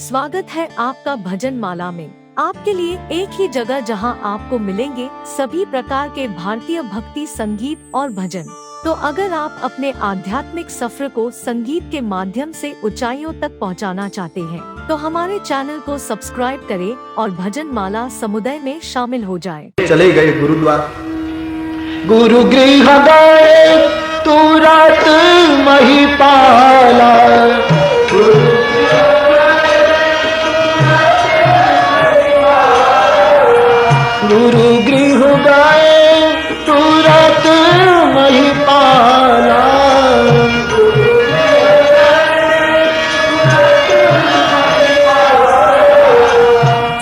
स्वागत है आपका भजन माला में। आपके लिए एक ही जगह जहां आपको मिलेंगे सभी प्रकार के भारतीय भक्ति संगीत और भजन। तो अगर आप अपने आध्यात्मिक सफर को संगीत के माध्यम से ऊंचाइयों तक पहुंचाना चाहते हैं, तो हमारे चैनल को सब्सक्राइब करें और भजन माला समुदाय में शामिल हो जाएं। चले गए गुरुद्वारा, गुरु गृह गए तुरत महिपाला, गुरु गृह गए तुरत महिपाला,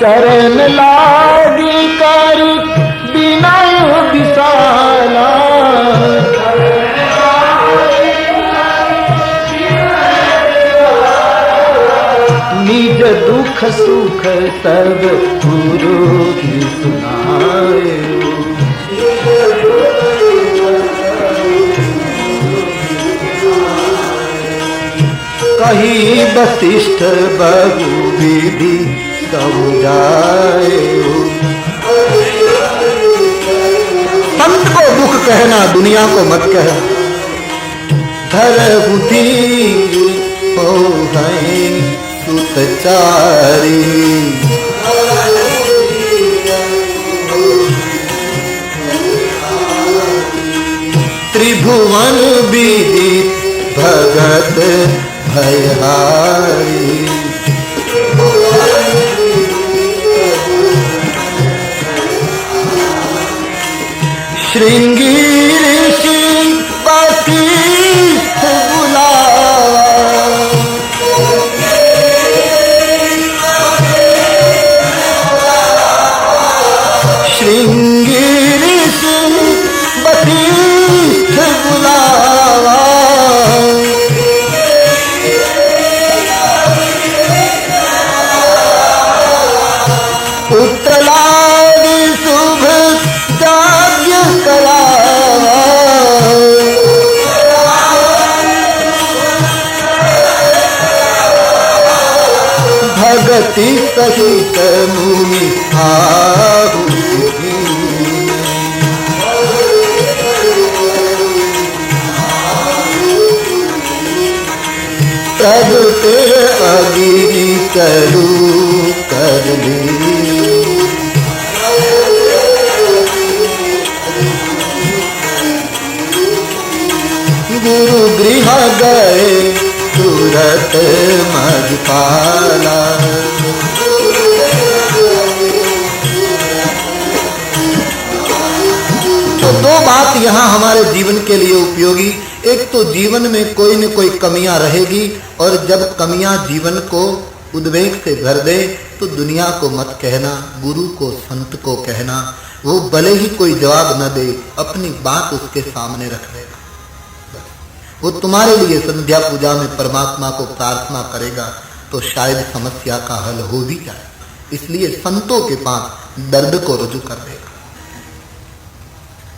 चरण लागी कर विनय विशाला, निज दुख सुख सब गुरु की सुनाए, कही वशिष्ठ बहु विधि समझाए। संत को दुख कहना, दुनिया को मत कह। धर बुद्धि हो गए सुतचारी, त्रिभुवन विदित भगत भयहारी, श्रृंगी ऋषि वशिष्ठ बुलावा, श्रृंगी ऋषि वशिष्ठ बुलावा, पुत्रलादि शुभ यज्ञ करावा, भगति सहित मुनि आहुति, प्रगटे अगिरि करु कर ली, गुरु गृह गए तुरत महिपाला, तो दो बात यहाँ हमारे जीवन के लिए उपयोगी। एक तो जीवन में कोई न कोई कमियां रहेगी, और जब कमियां जीवन को उद्वेग से भर दे तो दुनिया को मत कहना, गुरु को संत को कहना। वो भले ही कोई जवाब न दे, अपनी बात उसके सामने रख देना। वो तुम्हारे लिए संध्या पूजा में परमात्मा को प्रार्थना करेगा तो शायद समस्या का हल हो भी जाए। इसलिए संतों के पास दर्द को रुजू कर देगा।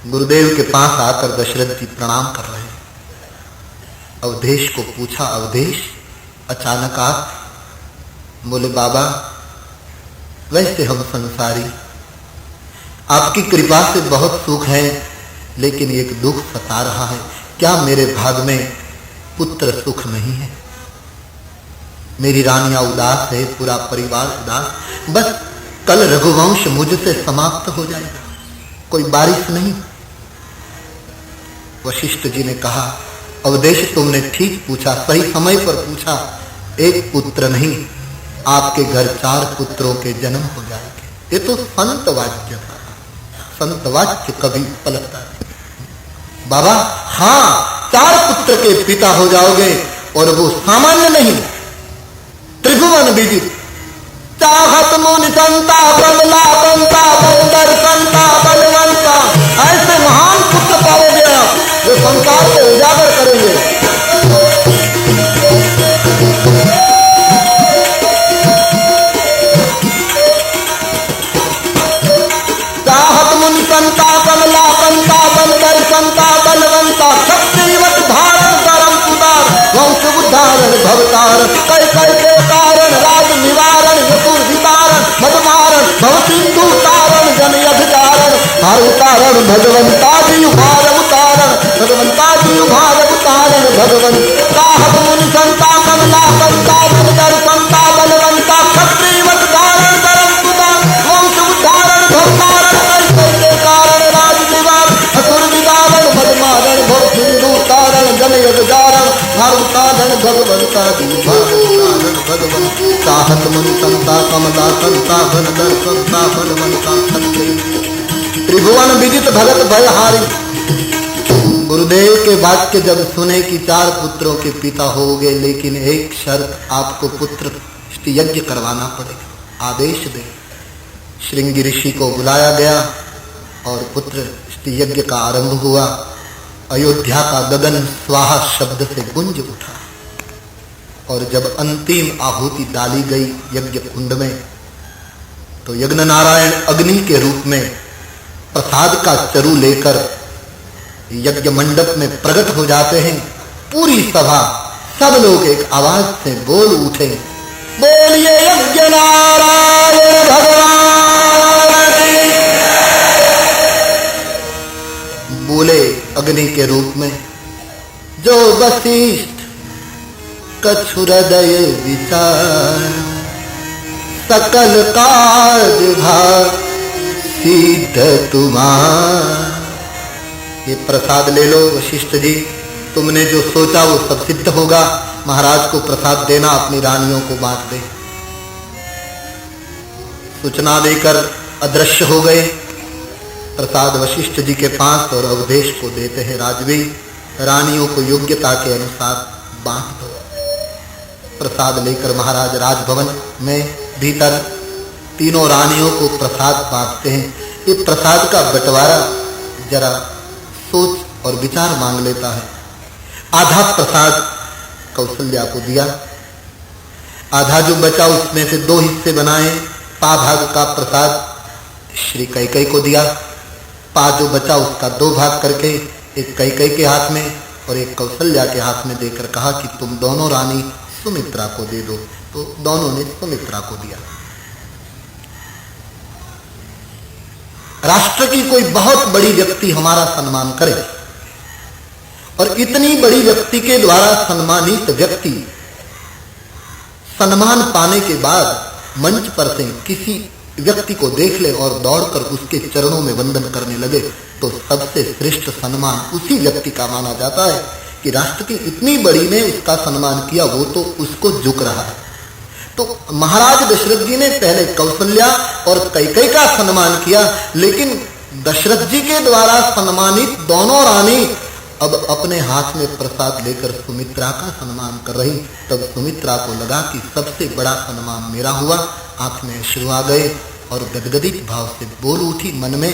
गुरुदेव के पास आकर दशरथ जी प्रणाम कर रहे हैं। अवधेश को पूछा, अवधेश अचानक आप? बोले बाबा वैसे हम संसारी, आपकी कृपा से बहुत सुख है, लेकिन एक दुख सता रहा है। क्या मेरे भाग में पुत्र सुख नहीं है? मेरी रानियां उदास है, पूरा परिवार उदास। बस कल रघुवंश मुझसे समाप्त हो जाएगा, कोई बारिश नहीं। वशिष्ठ जी ने कहा, अवधेश तुमने ठीक पूछा, सही समय पर पूछा। एक पुत्र नहीं, आपके घर 4 पुत्रों के जन्म हो जाएंगे। ये तो संत वाक्य था। संत वाक्य कभी पलटता नहीं। बाबा हाँ, 4 पुत्र के पिता हो जाओगे, और वो सामान्य नहीं, त्रिभुवन विदित। चाहत मुनि संता बदला बनता बंदर संता बलवंता, ऐसे महान पुत्र पाओगे आप जो संसार को उजागर करेंगे। चाहत मुनि संता बदला बनता बंदर संता बलवंता, शक्तिवत धारण करम उदार, वंश उद्धारण भवतार, कई कई के कारण राज निवास भगवंता जी भार उतारण, भगवंता जी भार उतारण, भगवंता मुनि संता कमला संता बलदर संता बलवंता क्षत्रिवत धारण धर्म सुता वंश उद्धारण भवतारण कैसे कारण राज विवाद असुर विदारण भगमारण भव सिंधु तारण जन यग जारण भारुतारण भगवंता जी भार उतारण, भगवंता मुनि संता कमला संता बलदर संता बलवंता क्षत्रिय त्रिभुवन विदित भगत भयहारी। गुरुदेव के वाक्य जब सुने कि 4 पुत्रों के पिता हो गए, लेकिन एक शर्त, आपको पुत्र यज्ञ करवाना पड़ेगा, आदेश दे। श्रृंगी ऋषि को बुलाया गया और पुत्र यज्ञ का आरंभ हुआ। अयोध्या का गगन स्वाहा शब्द से गुंज उठा और जब अंतिम आहुति डाली गई यज्ञ कुंड में, तो यज्ञ नारायण अग्नि के रूप में प्रसाद का चरु लेकर यज्ञ मंडप में प्रकट हो जाते हैं। पूरी सभा, सब लोग एक आवाज से बोल उठे, बोलिए यज्ञ नारायण भगवान की। बोले अग्नि के रूप में, जो वशिष्ठ कछु हृदय विचार, सकल काज भाग सिद्ध तुम्हार। ये प्रसाद ले लो वशिष्ठ जी, तुमने जो सोचा वो सब सिद्ध होगा। महाराज को प्रसाद देना, अपनी रानियों को बांट दे। सूचना देकर अदृश्य हो गए। प्रसाद वशिष्ठ जी के पास और अवधेश को देते हैं, राजवी रानियों को योग्यता के अनुसार बांट दो। प्रसाद लेकर महाराज राजभवन में भीतर तीनों रानियों को प्रसाद बांटते हैं। ये प्रसाद का बंटवारा जरा सोच और विचार मांग लेता है। आधा प्रसाद कौशल्या को दिया, आधा जो बचा उसमें से 2 हिस्से बनाए। पा भाग का प्रसाद श्री कैकेयी को दिया, पा जो बचा उसका 2 भाग करके एक कैकेयी के हाथ में और एक कौशल्या के हाथ में देकर कहा कि तुम दोनों रानी सुमित्रा को दे दो। तो दोनों ने सुमित्रा को दिया। राष्ट्र की कोई बहुत बड़ी व्यक्ति हमारा सम्मान करे और इतनी बड़ी व्यक्ति के द्वारा सम्मानित व्यक्ति सम्मान पाने के बाद मंच पर से किसी व्यक्ति को देख ले और दौड़कर उसके चरणों में वंदन करने लगे, तो सबसे श्रेष्ठ सम्मान उसी व्यक्ति का माना जाता है कि राष्ट्र की इतनी बड़ी ने उसका सम्मान किया, वो तो उसको झुक रहा है। तो महाराज दशरथ जी ने पहले कौशल्या और कैकेयी का सम्मान किया, लेकिन दशरथ जी के द्वारा सम्मानित दोनों रानी अब अपने हाथ में प्रसाद लेकर सुमित्रा का सम्मान कर रही। तब सुमित्रा को लगा कि सबसे बड़ा सम्मान मेरा हुआ। आंख में अश्रु आ गए और गदगदित भाव से बोल उठी मन में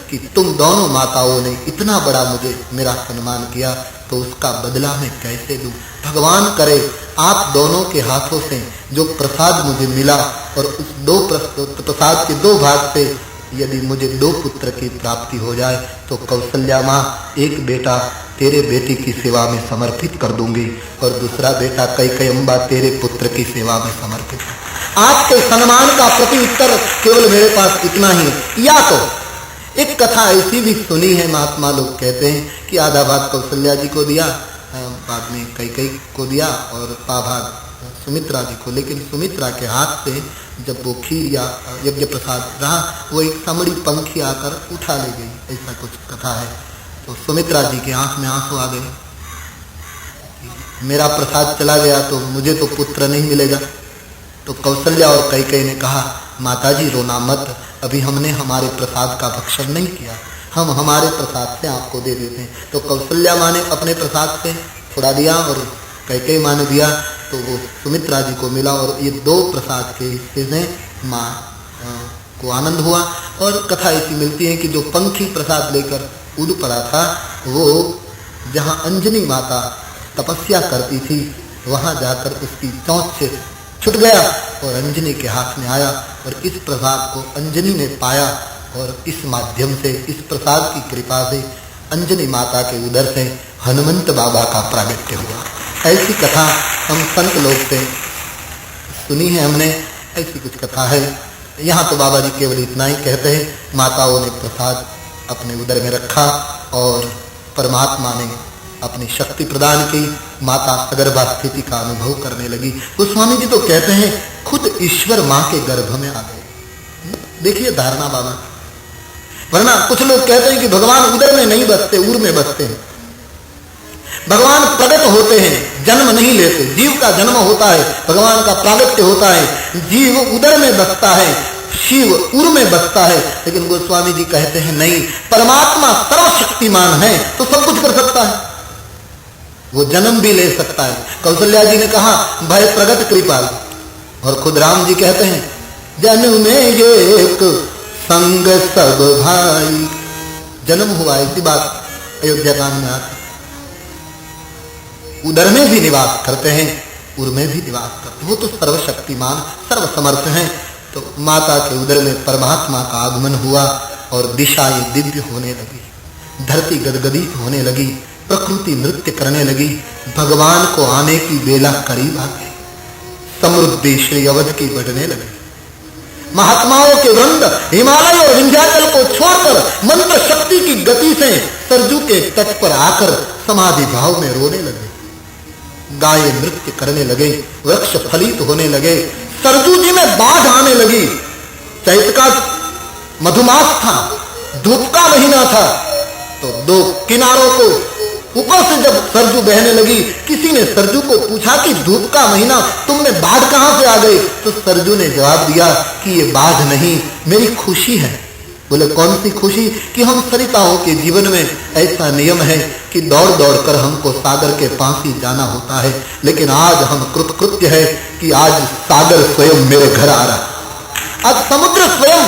कि तुम दोनों माताओं ने इतना बड़ा मुझे मेरा सम्मान किया, तो उसका बदला मैं कैसे दूं। भगवान करे आप दोनों के हाथों से जो प्रसाद मुझे मिला और उस प्रसाद के 2 भाग से यदि मुझे 2 पुत्र की प्राप्ति हो जाए, तो कौशल्या माँ एक बेटा तेरे बेटी की सेवा में समर्पित कर दूंगी और दूसरा बेटा कैकेयी अम्बा तेरे पुत्र की सेवा में समर्पित। आपके सम्मान का प्रति उत्तर केवल मेरे पास इतना ही है। या तो एक कथा ऐसी भी सुनी है, महात्मा लोग कहते हैं कि आधा भाग कौशल्या जी को दिया, बाद में कैकेयी को दिया और पा भाग सुमित्रा जी को, लेकिन सुमित्रा के हाथ से जब वो खीर या यज्ञ प्रसाद रहा, वो एक समड़ी पंखी आकर उठा ले गई, ऐसा कुछ कथा है। तो सुमित्रा जी के आंख में आंसू आ गए, मेरा प्रसाद चला गया तो मुझे तो पुत्र नहीं मिलेगा। तो कौशल्या और कैकेयी ने कहा, माताजी रोना मत, अभी हमने हमारे प्रसाद का भक्षण नहीं किया, हम हमारे प्रसाद से आपको दे देते हैं। तो कौशल्या माँ ने अपने प्रसाद से थोड़ा दिया और कैकेयी माँ ने दिया, तो वो सुमित्रा जी को मिला और ये 2 प्रसाद के हिस्से में माँ को आनंद हुआ। और कथा ऐसी मिलती है कि जो पंखी प्रसाद लेकर उड़ पड़ा था, वो जहाँ अंजनी माता तपस्या करती थी वहाँ जाकर उसकी चोंच से छूट गया और अंजनी के हाथ में आया और इस प्रसाद को अंजनी ने पाया और इस माध्यम से, इस प्रसाद की कृपा से अंजनी माता के उदर से हनुमंत बाबा का प्रागट्य हुआ। ऐसी कथा हम संत लोग से सुनी है हमने, ऐसी कुछ कथा है। यहाँ तो बाबा जी केवल इतना ही कहते हैं, माताओं ने प्रसाद अपने उदर में रखा और परमात्मा ने अपनी शक्ति प्रदान की। माता सगर्भा स्थिति का अनुभव करने लगी। गोस्वामी जी तो कहते हैं खुद ईश्वर मां के गर्भ में आ गए। देखिए धारणा बाबा, वरना कुछ लोग कहते हैं कि भगवान उदर में नहीं बसते, उर में बसते हैं। भगवान प्रकट होते हैं, जन्म नहीं लेते। जीव का जन्म होता है, भगवान का प्रागट्य होता है। जीव उदर में बसता है, शिव उर में बसता है। लेकिन गोस्वामी जी कहते हैं नहीं, परमात्मा सर्वशक्तिमान है तो सब कुछ कर सकता है, वो जन्म भी ले सकता है। कौशल्या जी ने कहा भय प्रगट कृपाल, और खुद राम जी कहते हैं जन्म में एक संग सब भाई। जन्म हुआ इसी बात अयोध्या कांड में आती। उदर में भी निवास करते हैं, उर में भी निवास करते हैं। वो तो सर्वशक्तिमान सर्वसमर्थ हैं। तो माता के उदर में परमात्मा का आगमन हुआ और दिशाएं दिव्य होने लगी, धरती गदगदित होने लगी, प्रकृति नृत्य करने लगी। भगवान को आने की बेला करीब आ गई। समृद्धि श्री अवध की बढ़ने लगी। महात्माओं के वृंद हिमालय और विंध्याचल को छोड़कर मंत्र शक्ति की गति से सरजू के तट पर आकर समाधि भाव में रोने लगे। गाय नृत्य करने लगे, वृक्ष फलित होने लगे, सरजू जी में बाढ़ आने लगी। चैत का मधुमास था, धूप का महीना था, तो दो किनारों को ऊपर से जब सरजू बहने लगी, किसी ने सरजू को पूछा कि धूप का महीना तुमने बाढ़ कहां से आ गई? तो सरजू ने जवाब दिया कि ये बाढ़ नहीं, मेरी खुशी है। बोले कौन सी खुशी? कि हम सरिताओं के जीवन में ऐसा नियम है कि दौड़ दौड़ कर हमको सागर के पास ही जाना होता है, लेकिन आज हम कृतकृत्य है कि आज सागर स्वयं मेरे घर आ रहा। आज समुद्र स्वयं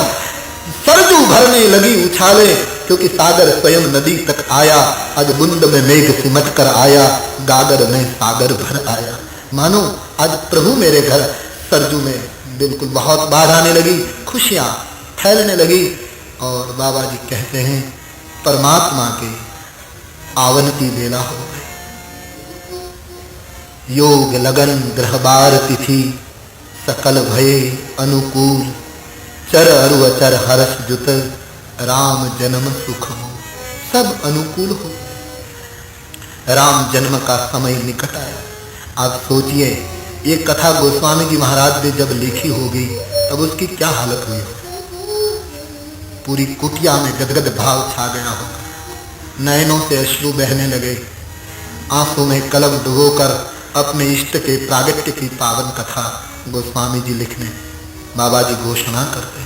सरजू भरने लगी उछाले, क्योंकि सागर स्वयं नदी तक आया। आज बुंद में मेघ सिमट कर आया, गागर में सागर भर आया। मानो आज प्रभु मेरे घर। सरजू में बिल्कुल बहुत बाढ़ आने लगी, खुशियां फैलने लगी। और बाबा जी कहते हैं परमात्मा के आवन की बेला हो गई। योग लगन ग्रह बार तिथि सकल भये अनुकूल, चर अरु अचर हर्ष जुत राम जन्म सुख हो। सब अनुकूल हो, राम जन्म का समय निकट आया। आप सोचिए ये कथा गोस्वामी जी महाराज ने जब लिखी होगी तब उसकी क्या हालत हुई हो। पूरी कुटिया में गदगद भाव छा गया होगा, नयनों से अश्रु बहने लगे, आंसू में कलम डुबोकर अपने इष्ट के प्रागट्य की पावन कथा गोस्वामी जी लिखने बाबा जी घोषणा करते,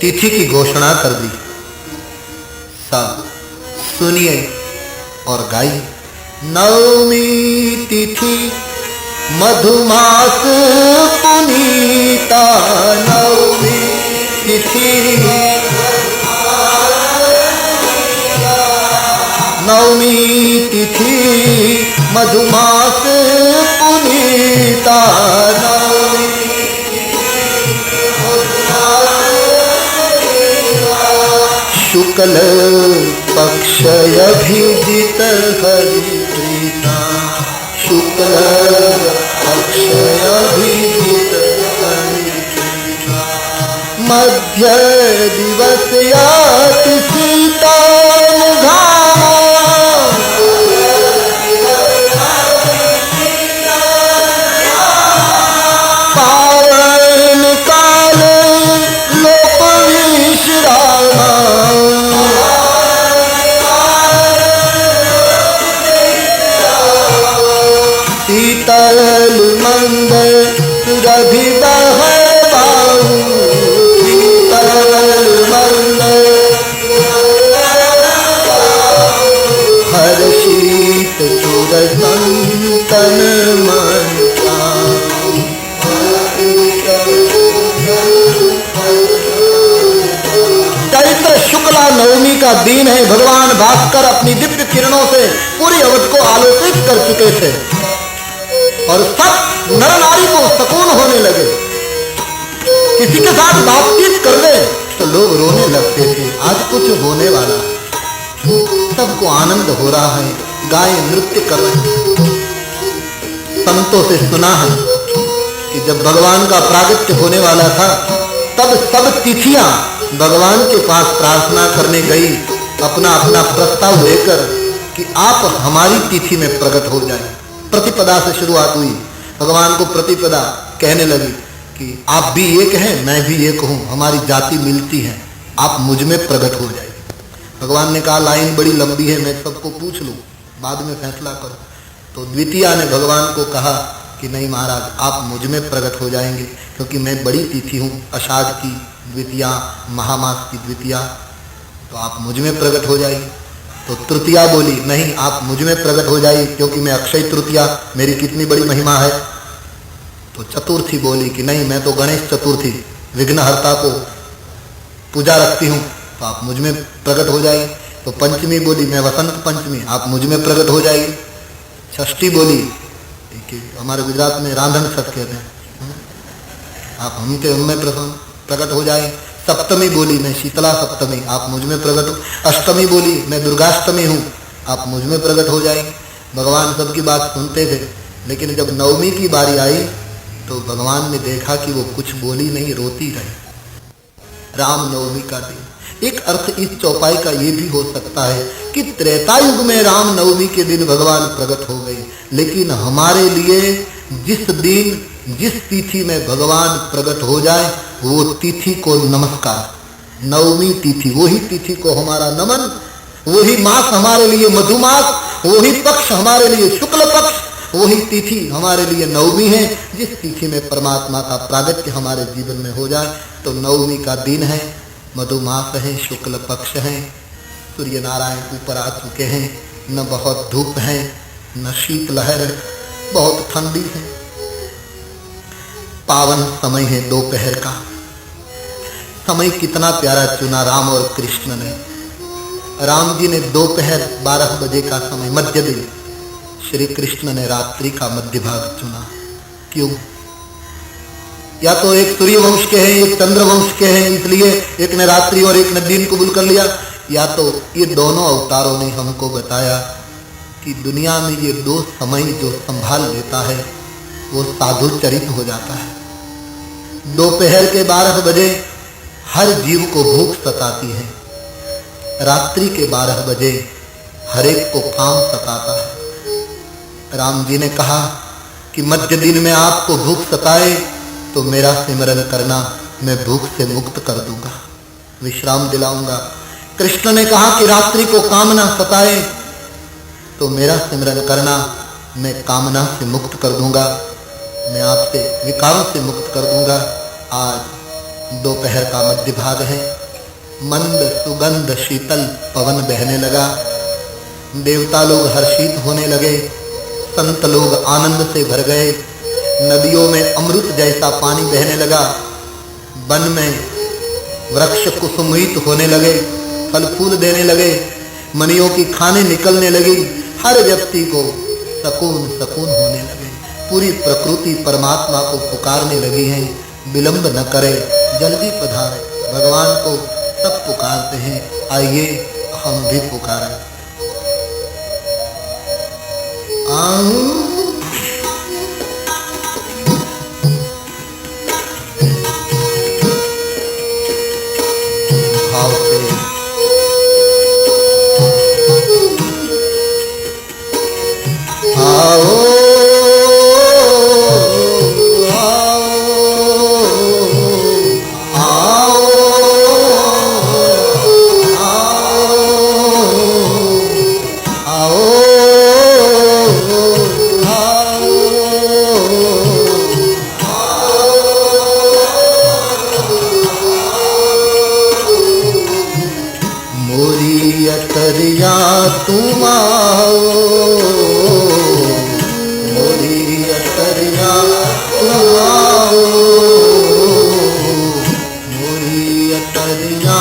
तिथि की घोषणा कर दी। सब सुनिए और गाइए। नवमी तिथि मधुमास पुनीता, नवमी तिथि नवमी तिथि मधुमास पुनीता, नवमी शुक्ल पक्ष अभिजित हरि प्रीता, शुक्ल पक्ष अभिजित हरि प्रीता, मध्य दिवस याति सीता पावन काल लोक विश्रामा, शीतल मंद रवि बहै बाहु, शीतल मंद हर शीत सुर संतन मन पाऊं। चैत्र शुक्ला नवमी का दिन है। भगवान भास्कर अपनी दिव्य किरणों से पूरी अवध को आलोकित कर चुके थे और सब नर नारी को सुकून होने लगे। किसी के साथ बातचीत कर ले तो लोग रोने लगते थे, आज कुछ होने वाला। सबको आनंद हो रहा है, गाय नृत्य कर रहे हैं। संतों से सुना है कि जब भगवान का प्रागट्य होने वाला था तब सब तिथियां भगवान के पास प्रार्थना करने गई, अपना अपना प्रस्ताव लेकर कि आप हमारी तिथि में प्रकट हो जाए। प्रतिपदा से शुरुआत हुई। भगवान को प्रतिपदा कहने लगी कि आप भी एक हैं, मैं भी एक हूं, हमारी जाति मिलती है, आप मुझ में प्रकट हो जाए। भगवान ने कहा लाइन बड़ी लंबी है, मैं सबको पूछ लूं, बाद में फैसला करो। तो द्वितीया ने भगवान को कहा कि नहीं महाराज, आप मुझ में प्रकट हो जाएंगे, क्योंकि मैं बड़ी तिथि हूँ, आषाढ़ की द्वितीया, महामास की द्वितीया, तो आप मुझ में प्रकट हो जाइए। तो तृतीया बोली नहीं, आप मुझ में प्रकट हो जाइए, क्योंकि मैं अक्षय तृतीया, मेरी कितनी बड़ी महिमा है। तो चतुर्थी बोली कि नहीं, मैं तो गणेश चतुर्थी, विघ्नहर्ता को पूजा रखती हूँ, तो आप मुझ में प्रकट हो जाइए। तो पंचमी बोली मैं वसंत पंचमी, आप मुझ में प्रकट हो जाइए। षष्ठी बोली कि हमारे गुजरात में रांधन छठ कहते हैं, आप हमें प्रकट हो जाए। सप्तमी बोली मैं शीतला सप्तमी, आप मुझ में प्रकट हो। अष्टमी बोली मैं दुर्गाष्टमी हूँ, आप मुझ में प्रकट हो जाए। भगवान सबकी बात सुनते थे, लेकिन जब नवमी की बारी आई तो भगवान ने देखा कि वो कुछ बोली नहीं, रोती रही। राम नवमी का दिन, एक अर्थ इस चौपाई का ये भी हो सकता है कि त्रेता युग में राम नवमी के दिन भगवान प्रकट हो गए, लेकिन हमारे लिए जिस दिन जिस तिथि में भगवान प्रकट हो जाए वो तिथि को नमस्कार। नवमी तिथि, वही तिथि को हमारा नमन, वही मास हमारे लिए मधुमास, वही पक्ष हमारे लिए शुक्ल पक्ष, वही तिथि हमारे लिए नवमी है। जिस तिथि में परमात्मा का प्रागट्य हमारे जीवन में हो जाए, तो नवमी का दिन है, मधुमास है, शुक्ल पक्ष है, सूर्य नारायण ऊपर आ चुके हैं, न बहुत धूप है न शीत लहर है, बहुत ठंडी है, पावन समय है दोपहर का। समय कितना प्यारा चुना राम और कृष्ण ने। राम जी ने दोपहर 12 बजे का समय, मध्य दिन, श्री कृष्ण ने रात्रि का मध्य भाग चुना। क्यों? या तो एक सूर्य वंश के हैं, एक चंद्र वंश के हैं, इसलिए एक ने रात्रि और एक ने दिन कबूल कर लिया, या तो ये दोनों अवतारों ने हमको बताया कि दुनिया में ये दो समय जो संभाल लेता है वो साधु चरित हो जाता है। दोपहर के 12 बजे हर जीव को भूख सताती है, रात्रि के 12 बजे हर एक को काम सताता है। राम जी ने कहा कि मध्य दिन में आपको भूख सताए तो मेरा सिमरन करना, मैं भूख से मुक्त कर दूंगा, विश्राम दिलाऊंगा। कृष्ण ने कहा कि रात्रि को कामना सताए तो मेरा सिमरन करना, मैं कामना से मुक्त कर दूंगा, मैं आपसे विकारों से मुक्त कर दूंगा। आज दोपहर का मध्य भाग है, मंद सुगंध शीतल पवन बहने लगा, देवता लोग हर्षित होने लगे, संत लोग आनंद से भर गए, नदियों में अमृत जैसा पानी बहने लगा, वन में वृक्ष कुसुमित होने लगे, फल फूल देने लगे, मनियों की खाने निकलने लगी, हर व्यक्ति को सकून सकून होने लगे। पूरी प्रकृति परमात्मा को पुकारने लगी है, विलंब न करे, जल्दी पधारे। भगवान को सब पुकारते हैं, आइए हम भी पुकारें। भाव से आओ अतरिया तुम आओ, मोरी अतरिया तुम आओ, मोरी अतरिया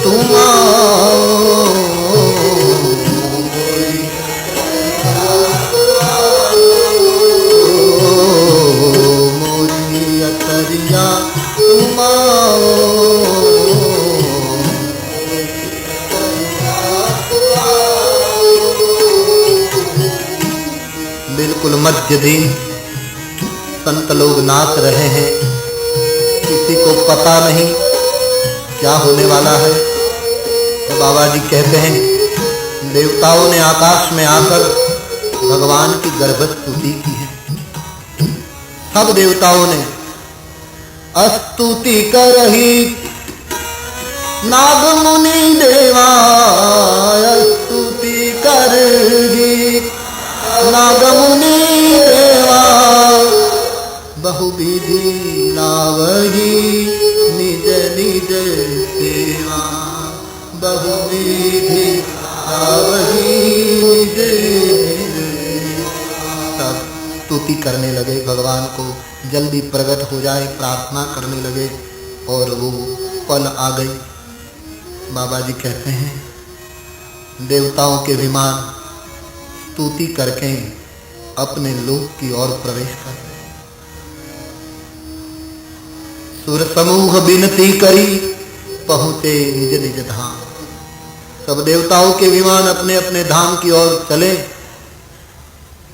तुम आओ, मोरी अतरिया तुम आओ। बिल्कुल मध्य दिन संत लोग नाच रहे हैं, किसी को पता नहीं क्या होने वाला है? तो बाबा जी कहते हैं देवताओं ने आकाश में आकर भगवान की गर्भस्तुति की है। सब देवताओं ने स्तुति करही नाग मुनि देवा, स्तुति करही नाग मुनि देवा, बहुविधि नावही निज निज सेवा, बहुविधि नावही निज निज। सब स्तुति करने लगे भगवान को, जल्दी प्रकट हो जाए, प्रार्थना करने लगे और वो पल आ गई। बाबा जी कहते हैं देवताओं के विमान स्तुति करके अपने लोक की ओर प्रवेश कर गए। सुर समूह विनती करी पहुंचे निज निज धाम। सब देवताओं के विमान अपने अपने धाम की ओर चले।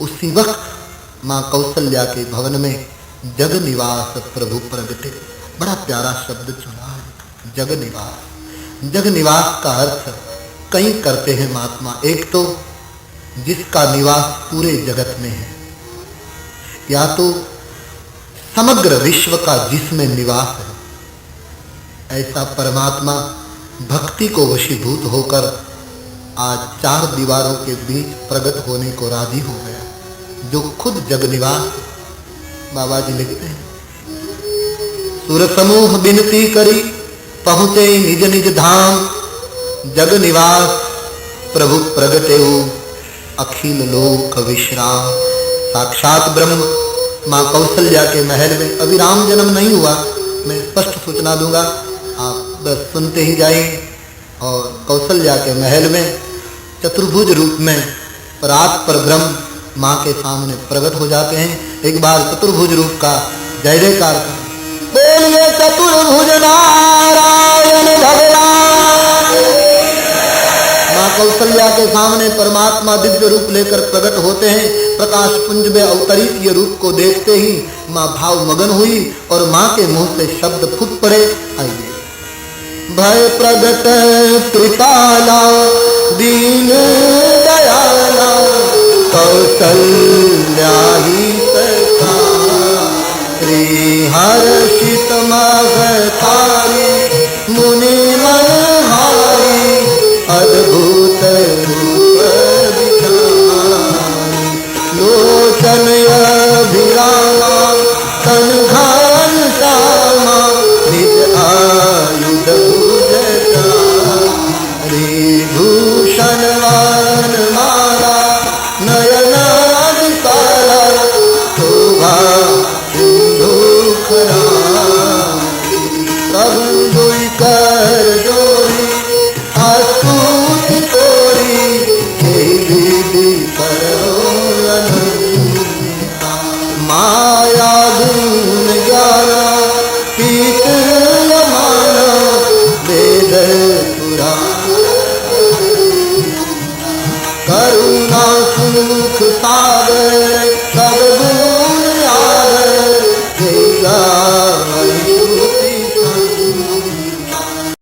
उसी वक्त मां कौशल्या के भवन में जग निवास प्रभु प्रगटे। बड़ा प्यारा शब्द चुना है, जग निवास। जग निवास का अर्थ कई करते हैं महात्मा। एक तो जिसका निवास पूरे जगत में है, या तो समग्र विश्व का जिसमें निवास है। ऐसा परमात्मा भक्ति को वशीभूत होकर आज चार दीवारों के बीच प्रकट होने को राजी हो गया, जो खुद जग निवास। बाबा जी लिखते हैं सुर समूह विनती करी पहुंचे निज निज धाम, जग निवास प्रभु प्रगटे अखिल लोक विश्राम। साक्षात ब्रह्म मां कौशल्या के महल में। अभी राम जन्म नहीं हुआ, मैं स्पष्ट सूचना दूंगा, आप बस सुनते ही जाइए। और कौशल्या के महल में चतुर्भुज रूप में रात पर ब्रह्म मां के सामने प्रकट हो जाते हैं। एक बार चतुर्भुज रूप का जय जयकार करें। बोलिए चतुर्भुज नारायण भगवान। मां कौशल्या के सामने परमात्मा दिव्य रूप लेकर प्रकट होते हैं। प्रकाश पुंज में अवतरित ये रूप को देखते ही मां भाव मगन हुई और मां के मुंह से शब्द फूट पड़े। आइए। भय प्रगट कृपाला दीन दयाला, कौशल्या ही सखा श्री हर्षित मगता